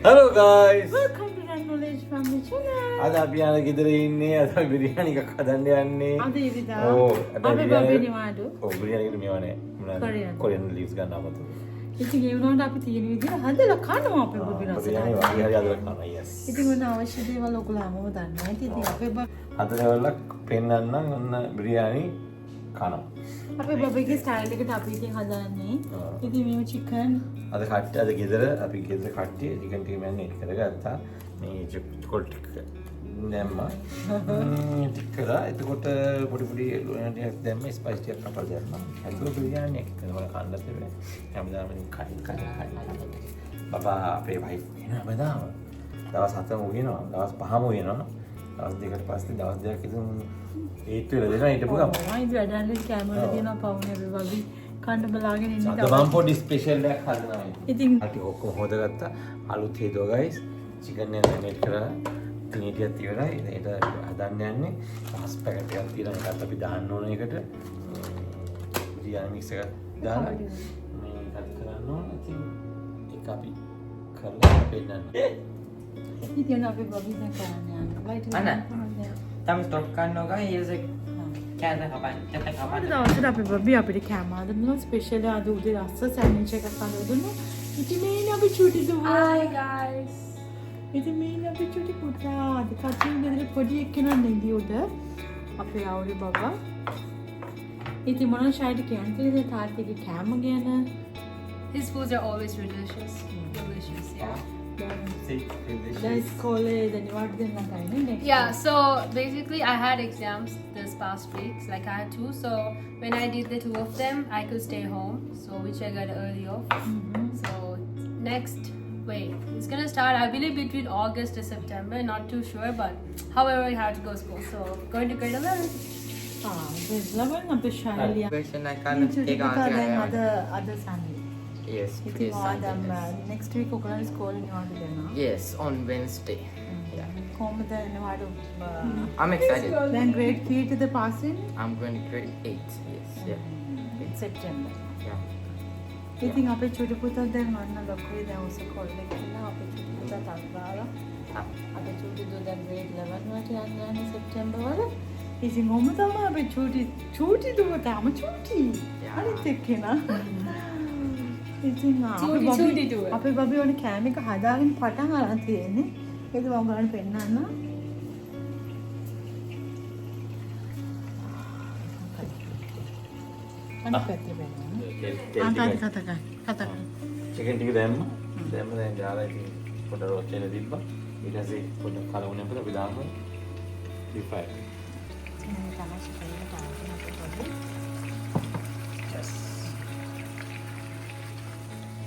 Hello guys. Welcome to Run Knowledge Family Channel. අද අපි යන ගෙදර ඉන්නේ අද අපි බිරියානි එකක් හදන්න යන්නේ. අද ඉරිදා. ඔව්. අපි බබේ නිවාඩු. ඔව් බිරියානි එකට මේවනේ. මොනවාද? කොරියන් ලීව්ස් ගන්න අපතේ. ඉතින් ඒ වුණාට අපි තියෙන විදිහට හදලා කනවා අපේ බබේ රසට. බිරියානි වගේ හරි හදලා කනවා. yes. ඉතින් මොන අවශ්‍ය දේවල් ඔයගොල්ලෝම දන්නවා. ඉතින් අපේ බබ හදලා පෙන්නන්නම් ඔන්න බිරියානි කනවා. අපේ බබේගේ ස්ටයිල් එකට අපි ඉතින් හදන්නේ. ඉතින් මේව චිකන් අද කට්ටිය අද ගෙදර අපි ගෙදර කට්ටිය චිකන් ටික මම එඩ් කරගත්තා. මේ චොකෝල් ටික දැම්මා. ටික කරා. එතකොට පොඩි පොඩි ටිකක් දැම්ම ස්පයිස් ටිකක් කපලා දැම්මා. හැදුවා බිරියානි එක කරලා කන්න තිබුණේ. හැමදාම ඉතින් කයි. බබා අපේ වයිෆ් එනවා බදාම. දවස් 7ම උගෙනවා. දවස් 5ම උගෙනවා. දවස් දෙකකට පස්සේ දවස් දෙකක් ඉතින් ඒත් වෙලා දෙනවා ඊට පුගම. මම ඉතින් වැඩන්නේ කැමරා දිනවා පවුනේ අපේ බබේ කන්න බලාගෙන ඉන්න අද මම පොඩි ස්පෙෂල් එකක් හදනවා. ඉතින් අපි ඔක්කොම හොදගත්තා. අලුත් හේතුව ගයිස්. චිකන් එක මේක කරලා ක්ලීන් ටිකක් ඉවරයි. ඒක හදන්න යන්නේ. රස් පැකට් එකක් තියෙනවා. ඒකත් අපි දාන්න ඕන එකට. බිරියානි මික්ස් එක දාලා මේකත් කරන්න ඕන. ඉතින් ඒක අපි කරලා පෙන්නන්න. ඉතින් අපේ බබේ දැන් කරන්නේ Ana, tam stop කරනවා ගා ඊයසෙක් කෑම කපන්න කැට අද කපන්න. දවසට අපේ බබී අපිට කෑම හදන්න ස්පෙෂල් අද උදේ රස්ස සෑන්ඩ්විච් එකක් හදලා ඉතින් මේ අපි චුටි දුවා. Hi guys. ඉතින් මේ අපි චුටි පුතා අද කටින් ගෙදර පොඩි එක්කෙනා නෙදී උඩ අපේ ආවුරේ බබා. ඉතින් මොනවා ෂයිට් කියන්නේ තාත්තගේ කෑම ගැන. His foods are always delicious. Delicious, yeah. දැන් ස්කෝලේ දැනිවාට දෙන්න ගන්නේ නේ. Yeah, so basically I had exams this past weeks, like I had two. So when I did the two of them, I could stay home. So which I got early off. So it's gonna start I believe between August to September, not too sure, but however I have to go to school. So going to grade 11. දෙස්ලවන් අපේ ශාලියා. Question I can't take අද answer. අද සන්නේ. Yes, ඉතින් please. Adam next week ඔයගොල්ලෝ ස්කෝලේ නිවාඩු දෙනවා. Yes, on Wednesday. Yeah. කොහමද නිවාඩු I'm excited. දැන් grade 3 to the passing I'm going to grade 8. Yes, yeah. September. Yeah. ඉතින් අපේ චුටි පුතා දැන් අන්න ලොකුයි දැන් ඔසකොල්ලේ කියලා අපේ චුටි පුතා තාත්තාලා අපේ චුටි දු දැන් grade 11 වලට යන්නේ සෙප්තැම්බර් වල. ඉතින් මොම තමයි අපේ චුටි දුව තාම චුටි. අනිත් එක්කෙනා. ඉතින් අපේ බබී ඕනේ කෑම එක හදාගෙන පටන් අරන් තියෙන්නේ. ඒක මම බලන්න පෙන්නන්න. අනිත් පැත්තේ බලන්න. කතා. චිකන් ටික දැම්ම. දැම්ම දැන් ජාලා ඉතින් පොඩ රෝස්ට් වෙන තිබ්බා. ඊට පස්සේ පොඩ කලවුනේ අපිට අපි දාමු. ඩිෆයි. Yes.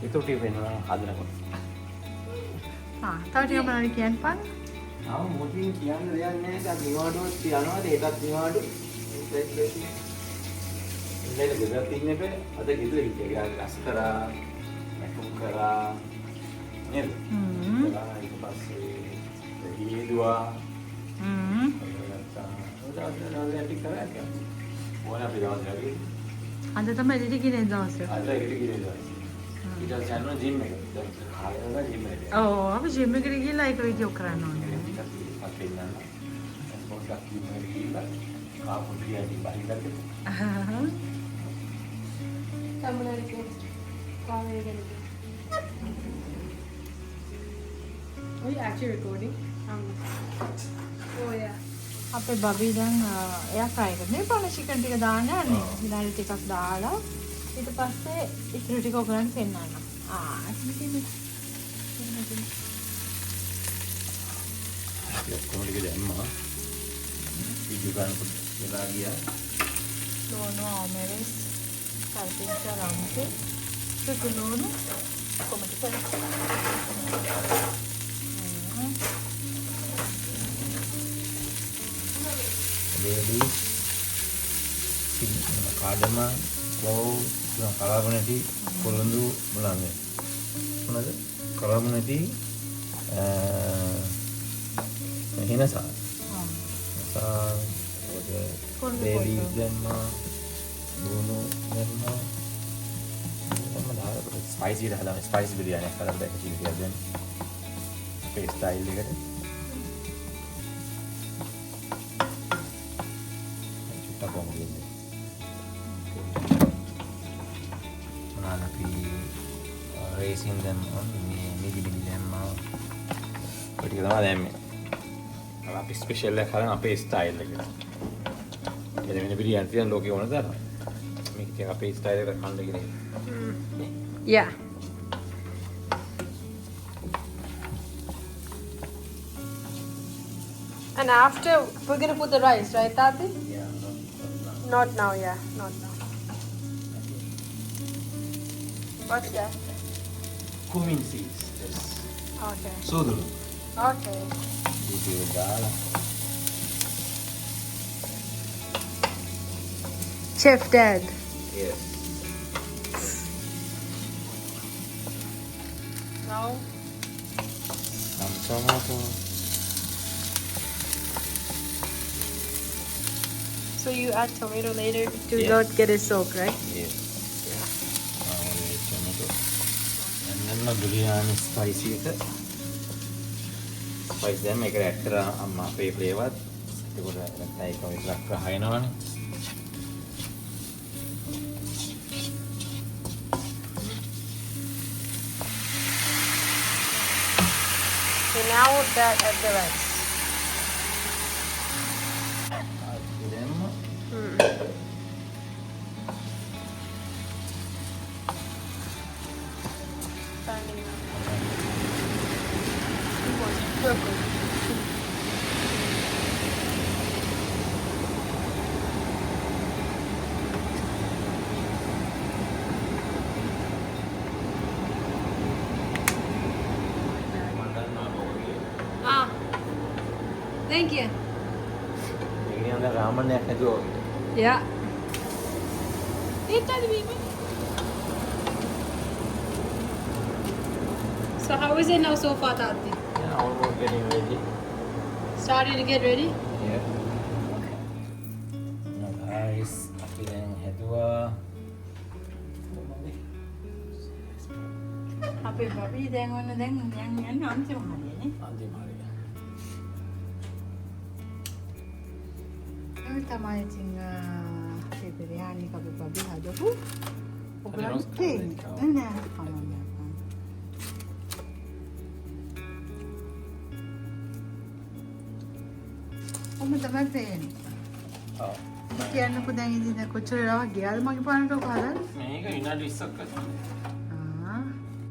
itu ටික වෙනවා හදනකොට. තව ටිකක් බලන්න කියන්නපන්. මොකකින් කියන්න දෙයක් නැහැ. දැන් නිවාඩුවක් තියනවා. ඒකත් නිවාඩු. ඉතින් ගෙදර තින්නේක අද ගෙදර ඉන්නේ. ගස් කරා, මැකුම් කරා. නේද? ඊට පස්සේ දීදුවා. අද තමයි එඩිට් කිනේ දවසේ. අද එඩිට් කිනේ දවසේ. ඊට පස්සේ යනවා ජිම් එකට. දැන් කාලේ ජිම් එකට. ඔව් අපි ජිම් එකට ගිහලා ඒක වීඩියෝ කරන්න ඕනේ. පස්සේ ඉන්නවා. පොඩ්ඩක් ජිම් එකට ගිහලා කාපු ටිකක් බහින්නද? Are you actually recording? Oh yeah. අපේ බබී දැන් එයා ෆ්‍රයි කරන්නේ පාන චිකන් ටික දාන්න යන්නේ. විනාඩි ටිකක් දාලා ඊට පස්සේ ඉතුරු ටික ඔයගලන්ට පෙන්නන්න. කොහොමද දැම්මා? වීඩියෝ ගන්නකොට වෙලා ගියා. ලෝනෝ ආමරෙස් කල්පිට රම්පේ සුකුලෝන කොහොමද Baby, kadama, kau, yang kalau nanti kolondu melangge, mana tu? Kalau nanti, hina sah, baby demma, Bruno demma, spicy dah lah, spicy biryani kalau dah kecil dia dan අපේ ස්ටයිල් එකට. චුට්ටක් වොමු දෙන්නේ. මොනවාද අපි රේසින් දැම්මා මේ මිදි දැම්මා. ඔය ටික තමයි දැම්මේ. අපි ස්පෙෂල් එක කරන අපේ ස්ටයිල් එකට. එළවෙන බිරියානි තියෙන ලෝකේ ඕන දානවා. මේක ඉතින් අපේ ස්ටයිල් එකට කන්න කියලා. Yeah. And after, we're gonna put the rice, right, Tati? Yeah, Not now, yeah, not now. What's that? cumin seeds. Yes. Okay. Sudulu. Okay. Itu දාලා. Chef Dad. Yes. Now, Some tomato. so you add tomato later to Yes. not get it soaked, right? Yes. Tomato. And then biryani spicy එක. Spice දැන් මේකට add කරා අම්මා අපේ flavour. ඒකට නැත්නම් ඒක විතරක් රහයනවනේ. So now that add the rice. දැම්ම. Finding out. It was purple. Ah, thank you. මේක නිකන් රාමණයක් හැදුවා වගේ. Yeah. Eat that, baby. So how is it now so far, Tati? Yeah, almost getting ready. Starting to get ready? Yeah. Guys, අපි දැන් හැදුවා. අපේ බබී දැන් ඔන්න දැන් යන්නේ අන්තිම හරියනේ. අන්තිම හරිය. ඒ තමයි ඉතින් අපේ බිරියානි අපේ බබී හදපු. ඔයගොල්ලෝ roast තේන්නේ කරලා නෑ කමන්නේ. ඔන්න තමයි පේන්නේ. ඔව්. කියන්නකෝ දැන් ඉතින් කොච්චර රාව ගියාද මගේ පානට ඔක හදන්න? මේක විනාඩි 20ක් කරනවා.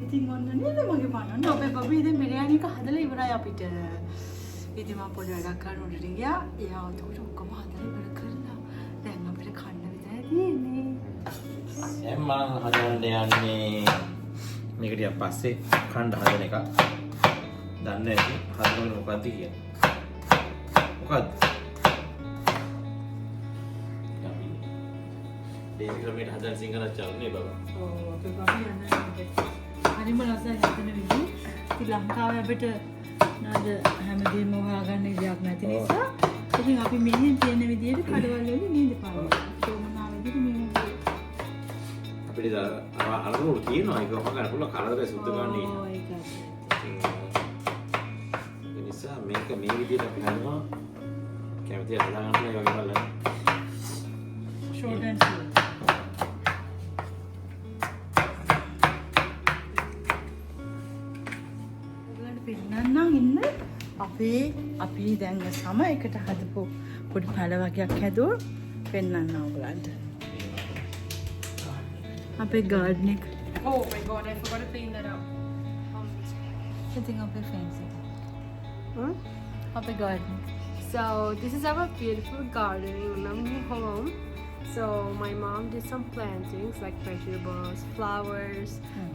ඉතින් ඔන්න නේද මගේ පාන. ඔබේ බබී දැන් බිරියානි එක හදලා ඉවරයි අපිට. ඉතින් මම පොඩි වැඩක් කරන්න උඩට ගියා. එයා උඩට ඔක්කොම හදලා ඉවර කරලා. දැන් අපිට කන්න විතරයි තියෙන්නේ. දැන් මම හදන්න යන්නේ මේක ටිකක් පස්සේ කන්න හදන එක. දන්නේ නැති හදනකොට මොකද්ද කියන්නේ? මොකද්ද? අපි කිලෝමීටර් හදන සිංහලත් චාරුනේ බබා. ඔව් අපේ බබී යන්නේ. හරිම ලස්සනයි හිතන විදිහ. ඉතින් ලංකාවේ අපිට නේද හැමදේම හොයාගන්න විදියක් නැති නිසා ඉතින් අපි මෙහෙන් තියෙන විදිහට කඩවල වලින් නේද පාන්නේ. සෝමනා විදිහට මෙහෙම අපිට අරමුණු තියෙනවා ඒක හොගන්න පුළුවන් කරදර සුද්ධ ගන්න ඉන්න. ඔව් ඒකයි. ඒ නිසා මේක මේ විදිහට අපි හදනවා කැමති හදාගන්න ඒ වගේ බලන්න. Short and sweet. ඔයගලන්ට පින්නන්නම් ඉන්න අපි දැන් සම එකට හදපු පොඩි පැල වගේක් හැදුවා පෙන්නන්න ඔයගලන්ට. අපේ ගාඩන් එක. Oh my god, I forgot to clean that up. ඉතින් අපේ ෆෙන්ස් එක. Hmm? අපේ garden. So this is our beautiful garden in our home. So my mom did some plantings like vegetables, flowers.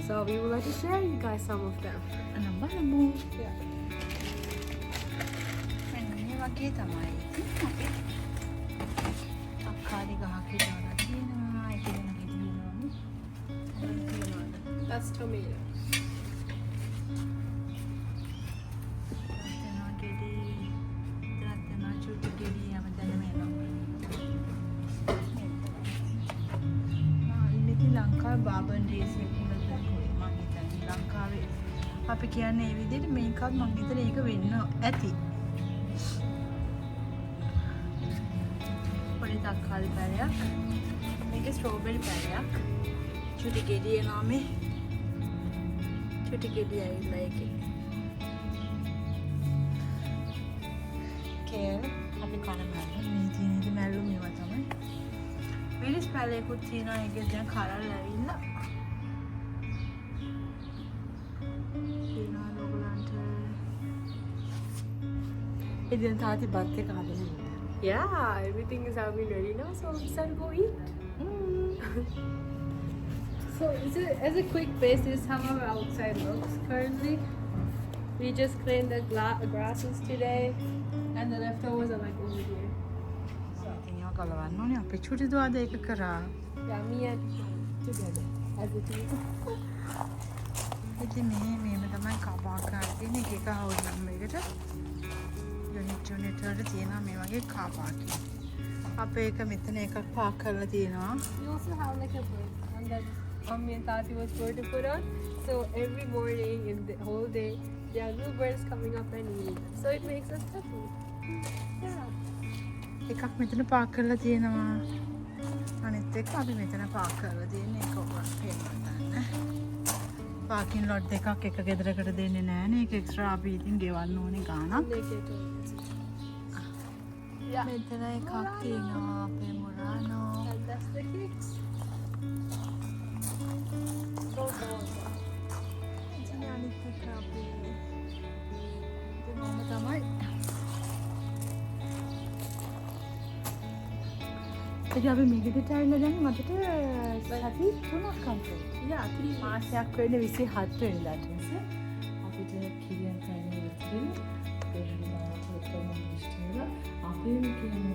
So we would like to share you guys some of them. අනම් බලමු. Yeah. මෙන්න මේ වගේ තමයි ඉතින් අපේ අක්කාරි ගහක් හිටවලා තියෙනවා. ඒක වෙන ගෙඩියනෝනේ. That's tomato. තනවා ගෙඩි. තනවා චුට්ටු ගෙඩි හැමතැනම එනවා. ඉන්නේ ලංකාවේ බාබන් රේස් එකක් මම හිතන්නේ ලංකාවේ අපි කියන්නේ මේ විදිහට මේකත් මං හිතන ඒක වෙන්න ඇති. පොඩි තක්කාලි පැලයක්. මේක ස්ට්‍රෝබෙරි පැලයක්. චුටි ගෙඩිය නාමේ. චුටි ගෙඩිය ඇවිල්ලා ඒකේ. කේල් අපි කන මැල්ලුම් මේ තියෙන ඉතින් මැල්ලුම් මේවා තමයි. මිරිස් පැලයකුත් තියෙනවා ඒකේ දැන් කලර් ඇවිල්ලා. ඉතින් තාත්ති බත් එක හදලා. Yeah, everything is having ready now, so we start to go eat. So, as a quick base, this is how our outside looks currently. We just cleaned the grasses today, and the leftovers are like over here. ඉතින් ඒක කලවන්න ඕනේ අපේ චුටි දුවද ඒක කරා. Yeah, me and together as a team. ඉතින් මේම තමයි කපා කරගෙන එක එක හවුස් නම් එකට යුනිට් වලට තියෙනවා මේ වගේ කා පාකින්. අපේ එක මෙතන එකක් පාක් කරලා තියෙනවා. We also have like a bird on that Mommy and Tati was going to put on. So every morning in the whole day, there are new birds coming up and eating. So it makes us happy. Yeah. එකක් මෙතන Park කරලා තියෙනවා. අනිත් එක අපි මෙතන Park කරලා තියෙන එක ඔබට පේන්න. පාකින් ලොට් දෙකක් එක ගෙදරකට දෙන්නේ නැහනේ. ඒක එක්ස්ට්‍රා අපි ඉතින් ගෙවන්න ඕනේ ගාණක්. Yeah. මෙතන එකක් තියෙනවා අපේ මොරානෝ. And that's the cakes. So cool. ඉතින් අනිත් එක අපි ඉතින් මම තමයි ඉතින් අපි මේකෙට ඇවිල්ලා දැන් මටට සති 3ක් කම්ප්ලීට්. Yeah, 3 මාසයක් වෙන්නේ 27 වෙනිදාට. අපිට කිරියන් තැන්නේ ඉතින් අපේ කියන්නේ ඉස්සරහට අපිට මේකෙදී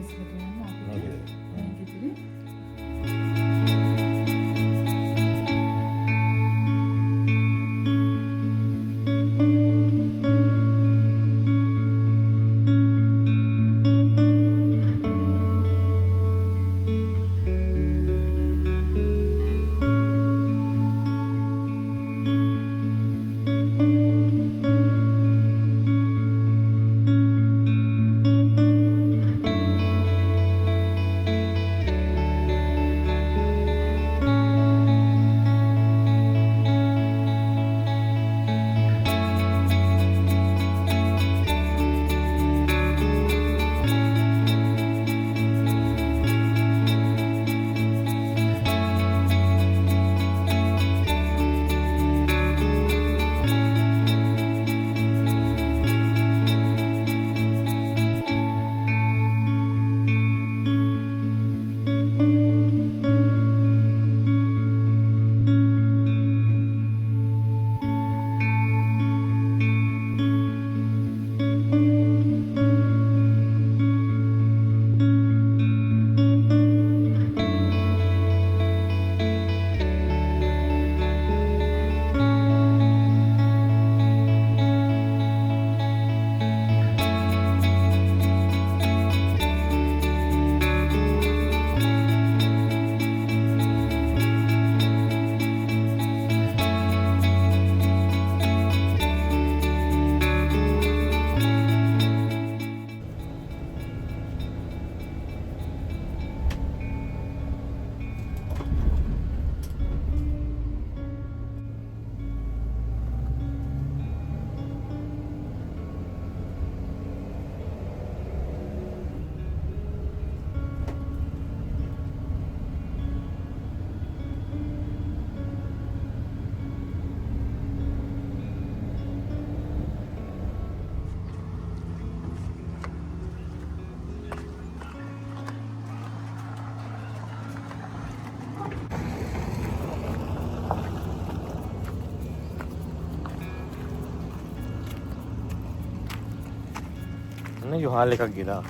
යොහල් එකක් ගිලා.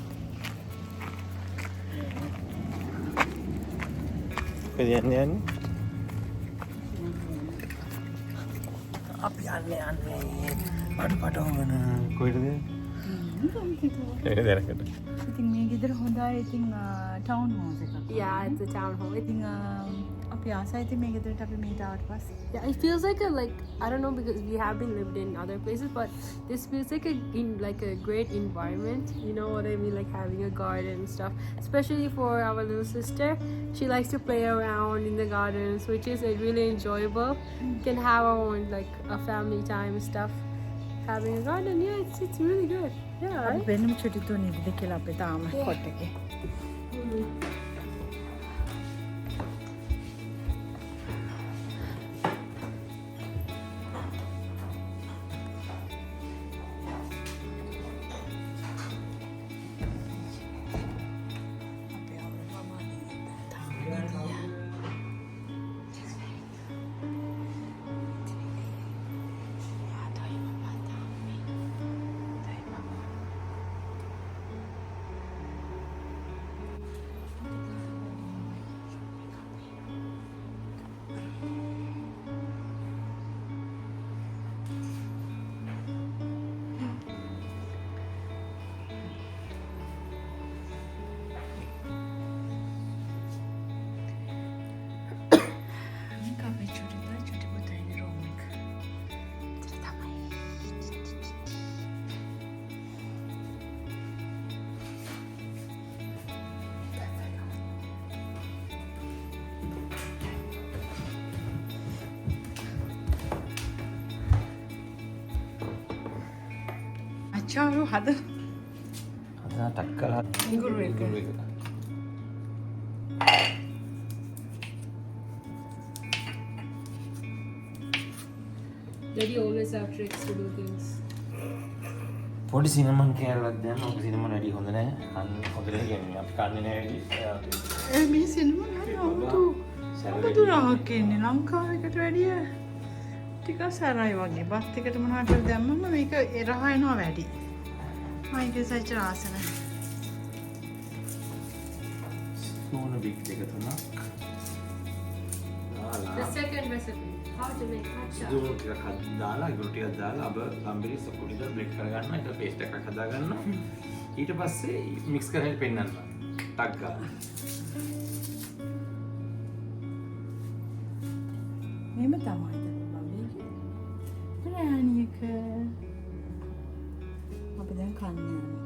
කොහෙද යන්නේ? අපි යන්නේ පටවන කොහෙද? ඒක දැනකට. ඉතින් මේ ගෙදර හොඳයි. ඉතින් ටවුන් හවුස් එකක්. Yeah, it's a town hall. ඉතින් අපි ආසයි ඉතින් මේ ගෙදරට අපි මේට ආවට පස්සේ. Yeah, it feels like I don't know because we have been lived in other places, but this feels like a great environment. You know what I mean? Like having a garden and stuff. Especially for our little sister, she likes to play around in the gardens, which is really enjoyable. Can have our own like a family time and stuff. Having a garden, yeah, it's really good. Yeah, අපි right? වෙනම චුටි තුනේද කියලා අපේ තාම කොට් එකේ. අච්චාරු හද අදා ටක් කරලා ඉඟුරු එක. Daddy always have tricks to do things. පොඩි සිනමන් කෑල්ලක් දැම්ම. ඔක සිනමන් වැඩි හොඳ නැහැ. කන්න හොඳ නැහැ කියන්නේ. අපි කන්නේ නැහැ වැඩි. මේ සිනම නෑ අමුතු රහක් එන්නේ ලංකාවකට වැඩිය ටිකක් සරයි වගේ. බත් එකට මොනවද දැම්මම මේක රහ එනවා වැඩි. මම ඒක සයිච් ආස නැහැ. සෝන බික් දෙක තුනක්. The second recipe, how to make hot chocolate. දුරු ටිකක් දාලා ඉඟුරු ටිකක් දාලා අබ ගම්බිරි සොකුඩි දාලා බ්ලෙන්ඩ් කරගන්න. ඊට පේස්ට් එකක් හදා ගන්නවා. ඊට පස්සේ මික්ස් කරලා පෙන්නන්න. ටක් ගාලා. මෙහෙම තමයි බබේ. ප්‍රාණියක අපි දැන් කන්නේ යන්නේ.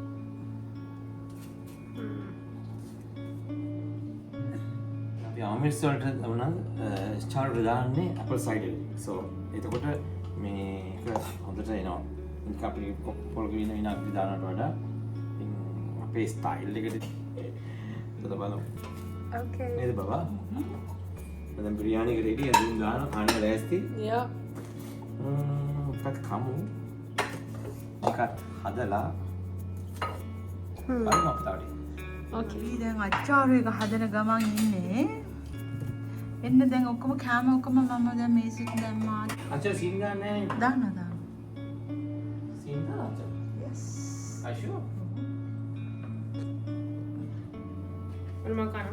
අපි ආමිස් වලට වුණා ස්ටාර්ට් දාන්නේ ඇපල් සයිඩර් එක. සෝ එතකොට මේක හොඳට එනවා. මේක අපි පොල් ගින විනාඩි දානකට වඩා අපේ ස්ටයිල් එකට බලමු. Okay. නේද බබා? දැන් බිරියානි එක රෙඩි අදින් දාන කන්න ලෑස්ති. Yeah. එකත් කමු. එකත් හදලා බලමු අපතාවටි. Okay. අපි දැන් අච්චාරු එක හදන ගමන් ඉන්නේ. එන්න දැන් ඔක්කොම කෑම ඔක්කොම මම දැන් මේසෙට දැම්මා. අච්චා සීන් ගන්න නැහැ. දාන්න දාන්න. සීන් දාන්න අච්චා. Yes. අයිෂෝ. What am I gonna?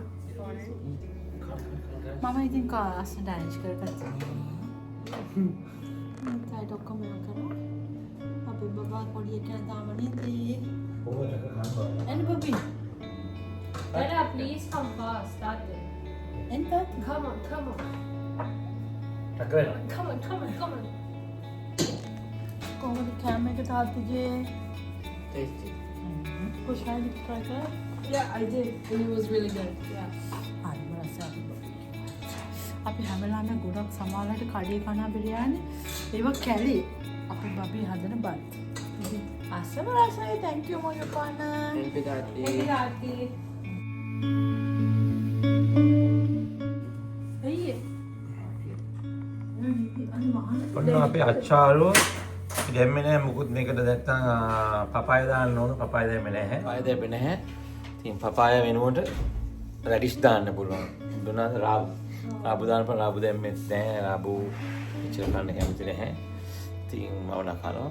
මම ඉතින් කාස් ඩෑන්ස් කරගත්තා. ඊට ඔක්කොම මම කරා. අපි බබා පොඩි එකා තාම නෙදී. කොහොමද කරන්නේ? එන්න බබි. Dada, please come fast. Start it. එන්න. Come on. ටක් කරලා. Come on. කොහොමද කෑම එක තාත්තගේ? Tasty. කොහොමද try කරා? Yeah, I did. And it was really good. Yeah. හරි රසයි. අපි හැමලාම ගොඩක් සමාලට කඩේ කන බිරියානි ඒවා කැලි අපි බබි හදන බත්. ඉතින් අසම රසයි. thank you මොය පාන. Thank you, Daddy. Hey. ඔන්න අපේ අච්චාරුව දැම්මේ නැහැ මුකුත් මේකට නැත්තම් පපාය දාන්න ඕන. පපාය දැම්මේ නැහැ. පපාය දැම්මේ නැහැ. ඉතින් පපාය වෙනුවට රැඩිෂ් දාන්න පුළුවන්. දුන්නා රාබු දාන්න පුළුවන්. රාබු දැම්මේ නැහැ. රාබු ඉච්චර කන්න කැමති නැහැ. ඉතින් මම නකනවා.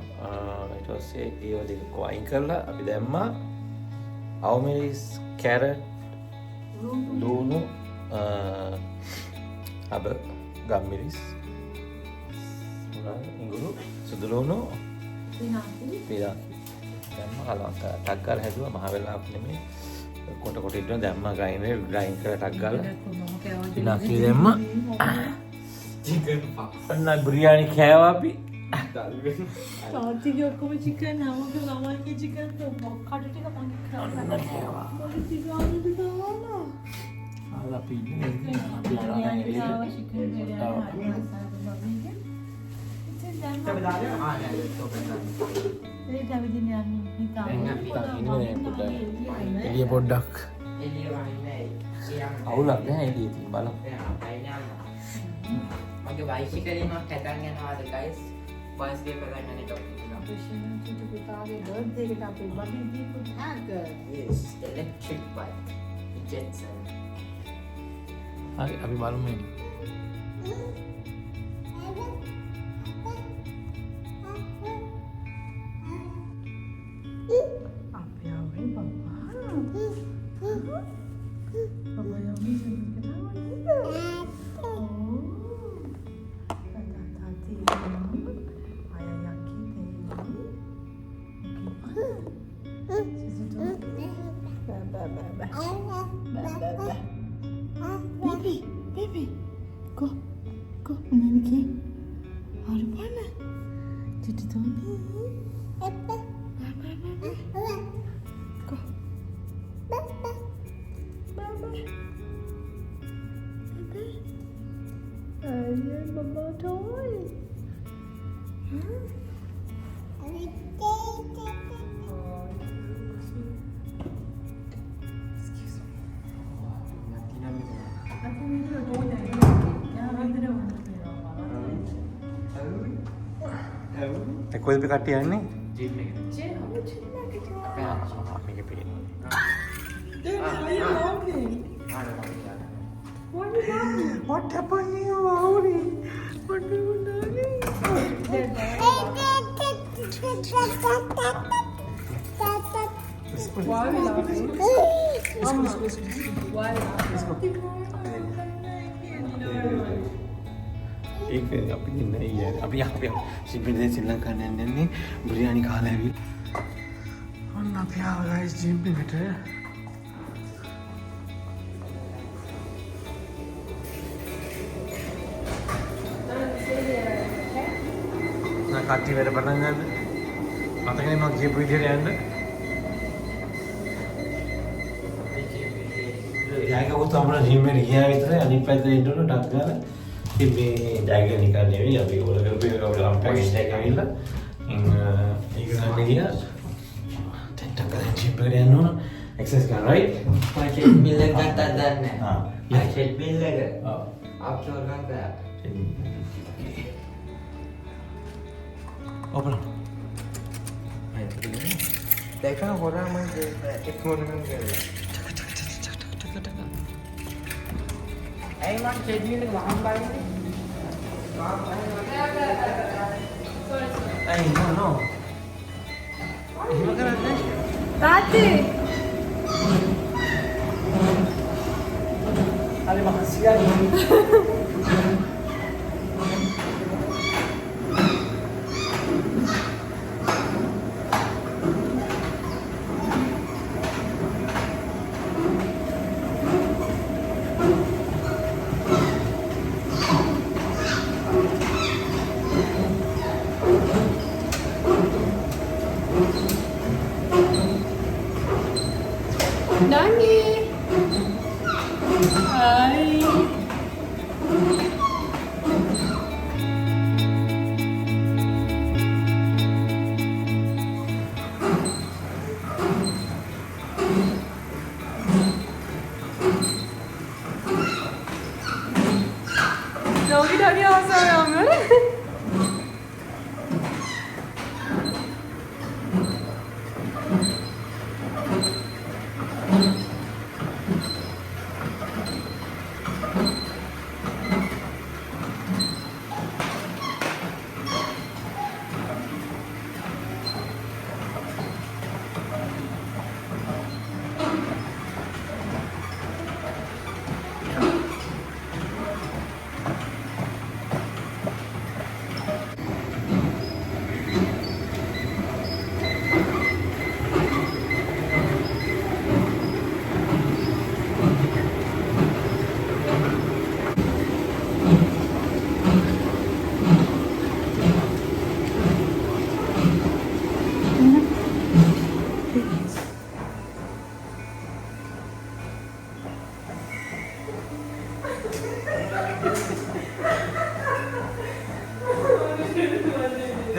ඊට පස්සේ ඒ වගේ කොයින් කරලා අපි දැම්මා අවමෙරිස් කැරට් ලුණු අබ ගම්මිරිස් ඉඟුරු සුදු ලුණු පිරා දැම්ම කලවක ටක් ගාලා හැදුවා. මහ වෙලාවක් නෙමෙයි කොට ඉන්න දැම්ම ගයිනේ ගයින් කරලා ටක් ගාලා ඉනක් දැම්ම chicken pop. අන්න බිරියානි කෑවා අපි තාත්තිගේ ඔක්කොම චිකන් හැමෝගේ ළමයිගේ චිකන් කඩ ටික මම කරලා කෑවා. මොකද දාලා අපි ඉන්නේ අපි ළමයි Tapi dah ada ada tu benar. එළිය පොඩ්ඩක් Ini ramai. Yang අවුලක් නැහැ එළිය තියෙන බලමු Maka bicycle ini mah kadang yang ada guys. Bicycle kadang yang itu. Yes, electric bike. Jetson. හරි අපි බලමු එන්න Baby, go, Naniki. How do you want? Did you tell me? Go. You're Mama toy. කොහෙද අපි කට්ටිය යන්නේ Gym ni. Apa yang? මේක පේනවා Ada macam. What happened you Mauri? What do you do? ඒක අපි ඉන්නේ අපි සිබ්බිදේ ශ්‍රී ලංකාවෙන් යන්නේ බිරියානි කාලා ඇවිත් ඔන්න අපි ආවා ගයිස් ජිම් එකට නා කට්ටි වැඩ පටන් ගන්න මතකනේ මම කියපු විදිහට යන්න ජයගවුත් අපේ ජිම් එකට ගියා විතරයි අනිත් පැත්තට එන්න ඕන ටක් ගාලා ඉතින් මේ ජයග නිකන් නෙවෙයි අපි ඕල කරපු එක අපේ පැකේජ් එකක් ඇවිල්ලා ඒක ගන්න ගියා දැන් ටක් ගාලා ජිම් එකට යන්න ඕන එක්සර්සයිස් කරන්න right Macam bila kata dan. Macam bila ke? Apa orang kata? Open. देखा हो रहा मैं एक फोन में कर रहा ऐ मां चेडी ने वहां by Ay, no. Gimana kan? Tati. Terima kasih ya. Nani. Hi. 여기 다녀왔어요, 오늘?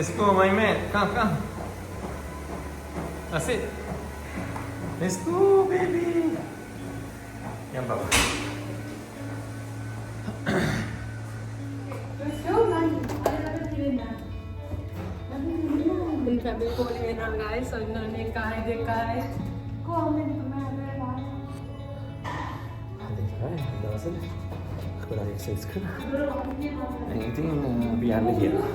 Let's go, my man. Come. That's it. Let's go, baby. Yan, Baba. Travel calling in guys, so no ne kai. Comment දවසට ගොඩක් exercise කරා. ඉතින් අපි යන්න කියලා.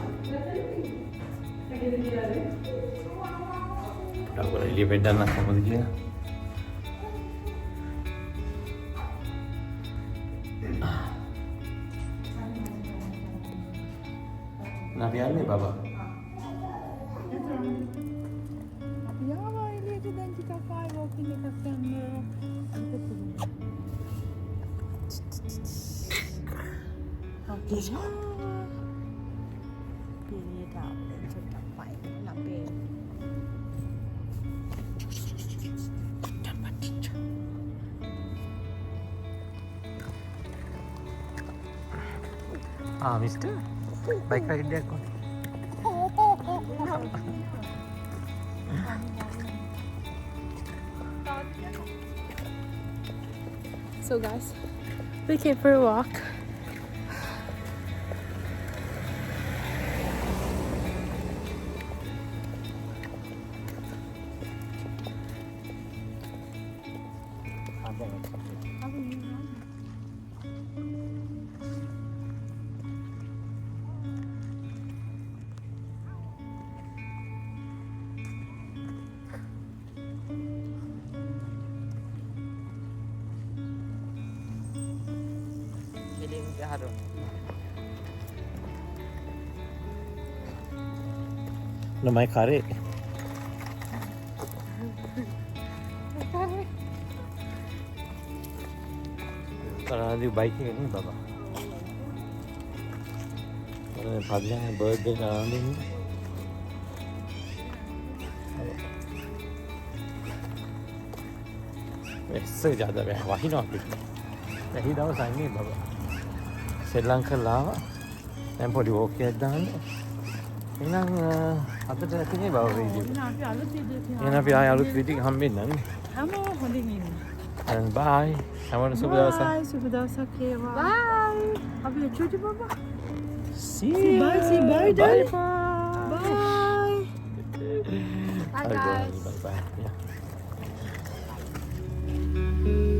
අපර එළිය පෙන්නන්න කොහොමද කියලා. අපි යන්නේ බබා. Mister, bike ride dia kau. So guys, we came for a walk. No, my car. Karena bike ini baba. Padahal birthday karena ini. Wes ज़्यादा वही ना पिक. यही दाव साइने बाबा. श्रीलंका लावा. मैं पढ़ी वो क्या दान. එහෙනම් අදට තියෙන්නේ බව වීඩියෝ. එහෙනම් අපි ආයෙ අලුත් වීඩියෝ එකක් හම්බෙන්න නේ. හැමෝම හොඳින් ඉන්න. And bye. හැමෝටම සුබ දවසක්. Bye. සුබ දවසක් වේවා. Bye. අපි චුටි බබා. See Say bye, say bye, darling. Bye. Bye guys. Bye. Yeah.